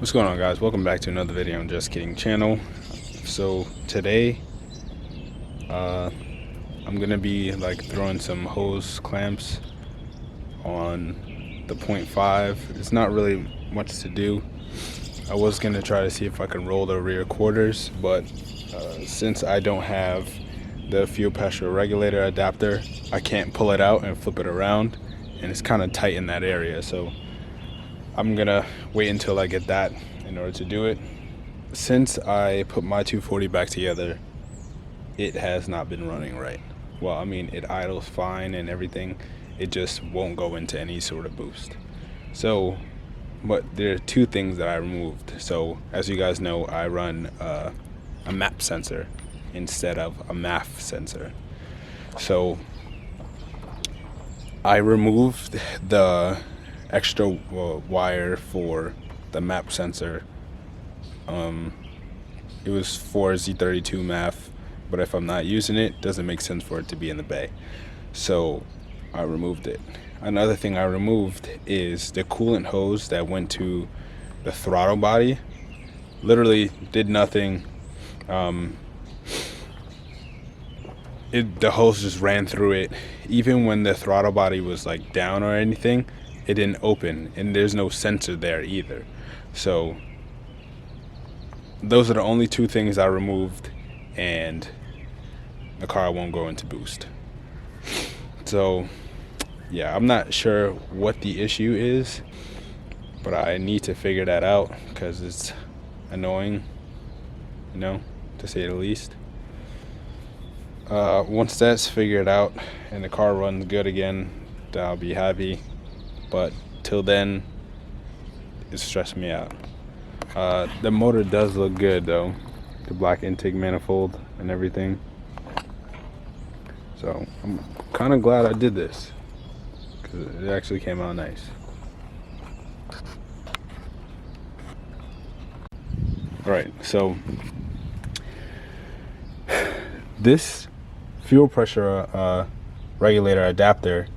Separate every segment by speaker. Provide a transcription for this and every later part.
Speaker 1: What's going on, guys? Welcome back to another video on Just Kidding channel. So today I'm gonna be like throwing some hose clamps on the 0.5. It's not really much to do. I was gonna try to see if I can roll the rear quarters, but since I don't have the fuel pressure regulator adapter, I can't pull it out and flip it around, and it's kind of tight in that area. So I'm gonna wait until I get that in order to do it. Since I put my 240 back together, it has not been running right. Well, I mean, it idles fine and everything. It just won't go into any sort of boost. So, but there are two things that I removed. So, as you guys know, I run a map sensor instead of a MAF sensor. So, I removed the extra wire for the map sensor. It was for Z32 MAF, but if I'm not using it, it doesn't make sense for it to be in the bay. So I removed it. Another thing I removed is the coolant hose that went to the throttle body. Literally did nothing. The hose just ran through it. Even when the throttle body was like down or anything, it didn't open, and there's no sensor there either. So those are the only two things I removed, and the car won't go into boost. So yeah, I'm not sure what the issue is, but I need to figure that out because it's annoying, you know, to say the least. Once that's figured out and the car runs good again, then I'll be happy. But till then, it's stressing me out. The motor does look good though, the black intake manifold and everything. So I'm kind of glad I did this because it actually came out nice. All right, so this fuel pressure regulator adapter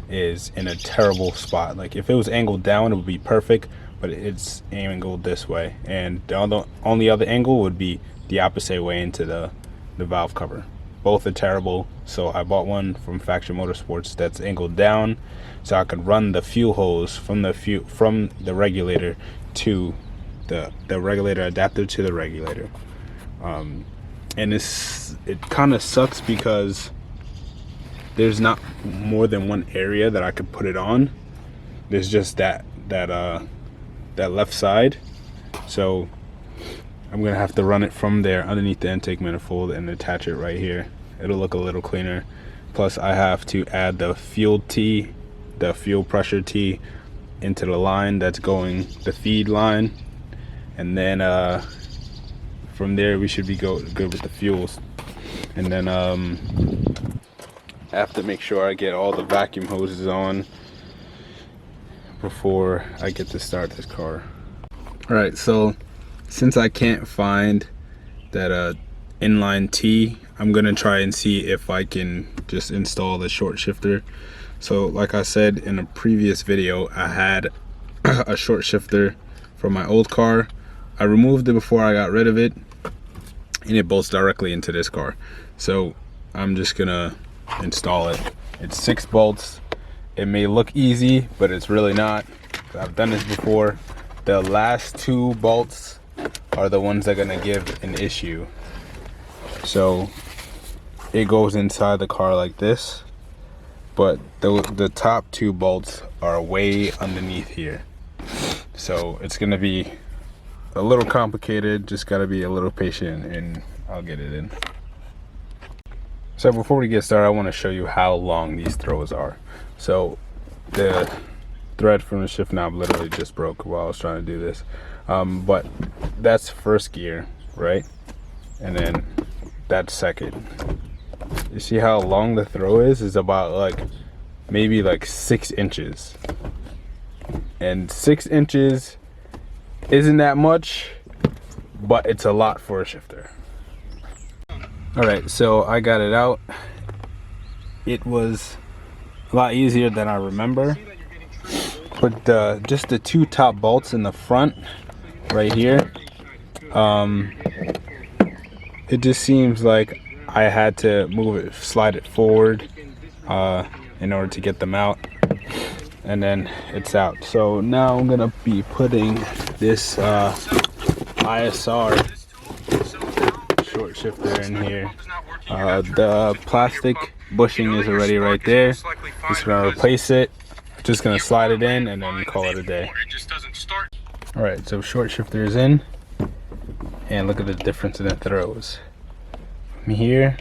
Speaker 1: is in a terrible spot. Like if it was angled down, it would be perfect, but it's angled this way, and the only other angle would be the opposite way into the valve cover. Both are terrible. So I bought one from Faction Motorsports that's angled down, so I could run the fuel hose from the regulator to the regulator adapter to the regulator. And it kind of sucks because there's not more than one area that I could put it on. There's just that left side. So I'm gonna have to run it from there underneath the intake manifold and attach it right here. It'll look a little cleaner. Plus I have to add the fuel pressure T into the line that's going, the feed line, and then from there we should be good with the fuels. And then I have to make sure I get all the vacuum hoses on before I get to start this car. All right, so since I can't find that inline T, I'm gonna try and see if I can just install the short shifter. So like I said in a previous video, I had a short shifter from my old car. I removed it before I got rid of it, and it bolts directly into this car. So I'm just gonna install it. It's 6 bolts. It may look easy, but it's really not. I've done this before. The last 2 bolts are the ones that are gonna give an issue. So it goes inside the car like this, but the top 2 bolts are way underneath here. So it's gonna be a little complicated. Just gotta be a little patient and I'll get it in. So before we get started, I want to show you how long these throws are. So the thread from the shift knob literally just broke while I was trying to do this. But that's first gear, right? And then that's second. You see how long the throw is? It's about like maybe like 6 inches. And 6 inches isn't that much, but it's a lot for a shifter. All right, so I got it out. It was a lot easier than I remember, but just the 2 top bolts in the front right here. It just seems like I had to move it, slide it forward in order to get them out, and then it's out. So now I'm gonna be putting this ISR Short Shifter in here. The plastic bushing is already right there. Just gonna replace it. Just gonna slide it in and then call it a day. Alright, so Short Shifter is in, and look at the difference in the throws from here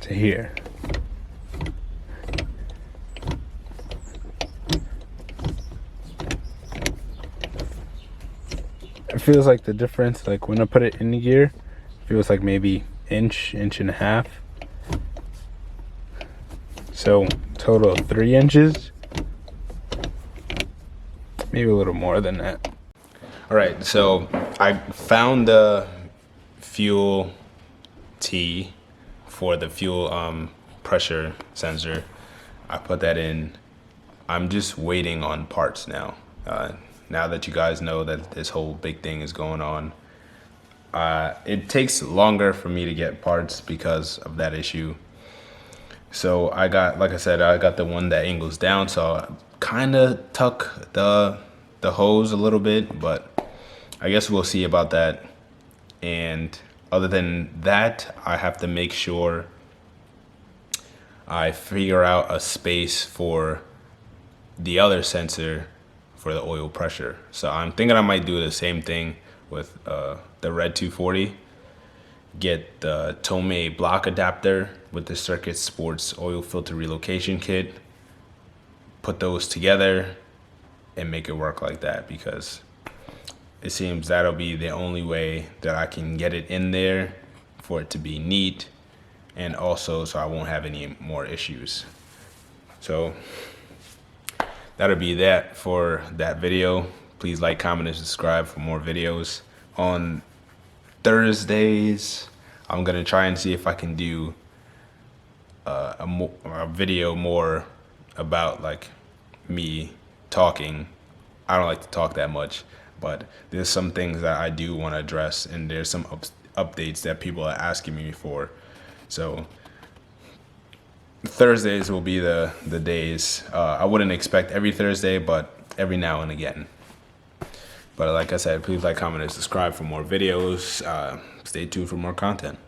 Speaker 1: to here. It feels like the difference, like when I put it in the gear, it feels like maybe inch and a half. So total of 3 inches, maybe a little more than that. All right, so I found the fuel T for the fuel pressure sensor. I put that in. I'm just waiting on parts now. Now that you guys know that this whole big thing is going on, it takes longer for me to get parts because of that issue. So I got, like I said, I got the one that angles down, so I kind of tuck the hose a little bit, but I guess we'll see about that. And other than that, I have to make sure I figure out a space for the other sensor for the oil pressure. So I'm thinking I might do the same thing with the Red 240. Get the Tomei block adapter with the Circuit Sports oil filter relocation kit. Put those together and make it work like that, because it seems that'll be the only way that I can get it in there for it to be neat, and also so I won't have any more issues. So that'll be that for that video. Please like, comment, and subscribe for more videos. On Thursdays, I'm gonna try and see if I can do a video more about like me talking. I don't like to talk that much, but there's some things that I do want to address, and there's some updates that people are asking me for. So Thursdays will be the days. I wouldn't expect every Thursday, but every now and again. But like I said, please like, comment, and subscribe for more videos. Stay tuned for more content.